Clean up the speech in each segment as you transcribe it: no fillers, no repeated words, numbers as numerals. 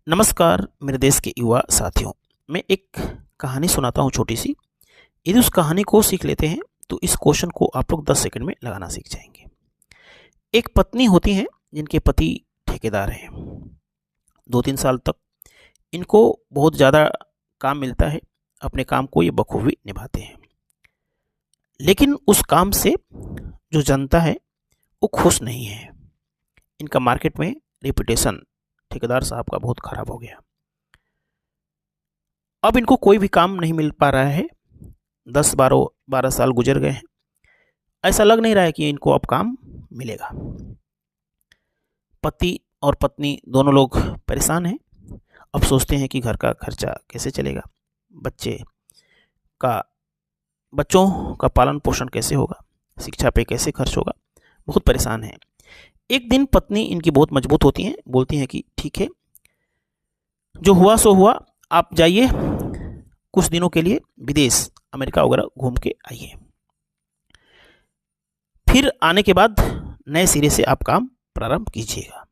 नमस्कार मेरे देश के युवा साथियों। मैं एक कहानी सुनाता हूँ छोटी सी। यदि उस कहानी को सीख लेते हैं तो इस क्वेश्चन को आप लोग 10 सेकंड में लगाना सीख जाएंगे। एक पत्नी होती हैं जिनके पति ठेकेदार हैं। 2-3 साल तक इनको बहुत ज़्यादा काम मिलता है। अपने काम को ये बखूबी निभाते हैं, लेकिन उस काम से जो जनता है वो खुश नहीं है। इनका मार्केट में रेपुटेशन ठेकेदार साहब का बहुत खराब हो गया। अब इनको कोई भी काम नहीं मिल पा रहा है। 10-12 साल गुजर गए हैं। ऐसा लग नहीं रहा है कि इनको अब काम मिलेगा। पति और पत्नी दोनों लोग परेशान हैं। अब सोचते हैं कि घर का खर्चा कैसे चलेगा, का बच्चों का पालन पोषण कैसे होगा, शिक्षा पे कैसे खर्च होगा। बहुत परेशान हैं। एक दिन पत्नी इनकी बहुत मजबूत होती हैं, बोलती हैं कि ठीक है, जो हुआ सो हुआ, आप जाइए कुछ दिनों के लिए विदेश अमेरिका वगैरह घूम के आइए। फिर आने के बाद नए सिरे से आप काम प्रारंभ कीजिएगा।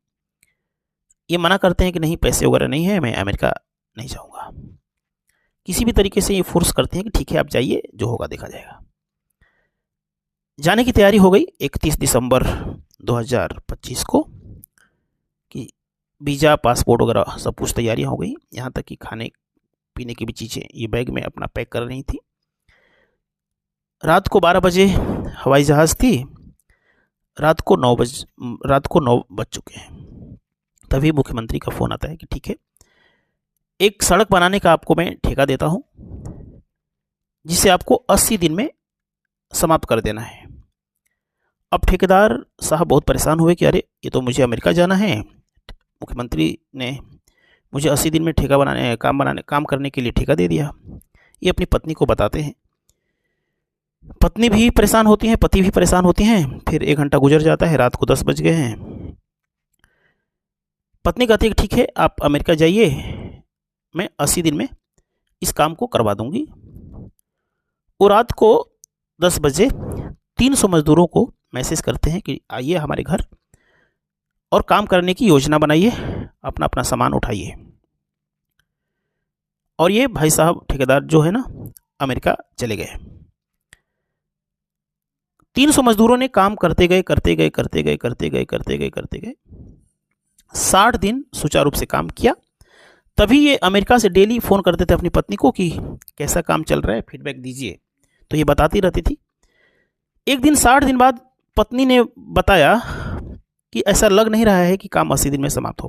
ये मना करते हैं कि नहीं, पैसे वगैरह नहीं है, मैं अमेरिका नहीं जाऊंगा। किसी भी तरीके से ये फोर्स करते हैं कि ठीक है आप जाइए, जो होगा देखा जाएगा। जाने की तैयारी हो गई 31 दिसंबर 2025 को कि वीज़ा पासपोर्ट वगैरह सब कुछ तैयारियां हो गई। यहाँ तक कि खाने पीने की भी चीज़ें ये बैग में अपना पैक कर रही थी। रात को 12 बजे हवाई जहाज़ थी। रात को 9 बज चुके हैं। तभी मुख्यमंत्री का फ़ोन आता है कि ठीक है, एक सड़क बनाने का आपको मैं ठेका देता हूँ, जिसे आपको 80 दिन में समाप्त कर देना है। अब ठेकेदार साहब बहुत परेशान हुए कि अरे, ये तो मुझे अमेरिका जाना है। मुख्यमंत्री ने मुझे 80 दिन में काम करने के लिए ठेका दे दिया। ये अपनी पत्नी को बताते हैं। पत्नी भी परेशान होती हैं, पति भी परेशान होती हैं। फिर 1 घंटा गुजर जाता है, रात को 10 बज गए हैं। पत्नी कहती है कि ठीक है, आप अमेरिका जाइए, मैं 80 दिन में इस काम को करवा दूंगी। वो रात को 10 बजे 300 मजदूरों को मैसेज करते हैं कि आइए हमारे घर और काम करने की योजना बनाइए, अपना अपना सामान उठाइए। और ये भाई साहब ठेकेदार जो है ना, अमेरिका चले गए। 300 मजदूरों ने काम करते गए 60 दिन सुचारू रूप से काम किया। तभी ये अमेरिका से डेली फ़ोन करते थे अपनी पत्नी को कि कैसा काम चल रहा है, फीडबैक दीजिए। तो ये बताती रहती थी। एक दिन 60 दिन बाद पत्नी ने बताया कि ऐसा लग नहीं रहा है कि काम 80 दिन में समाप्त हो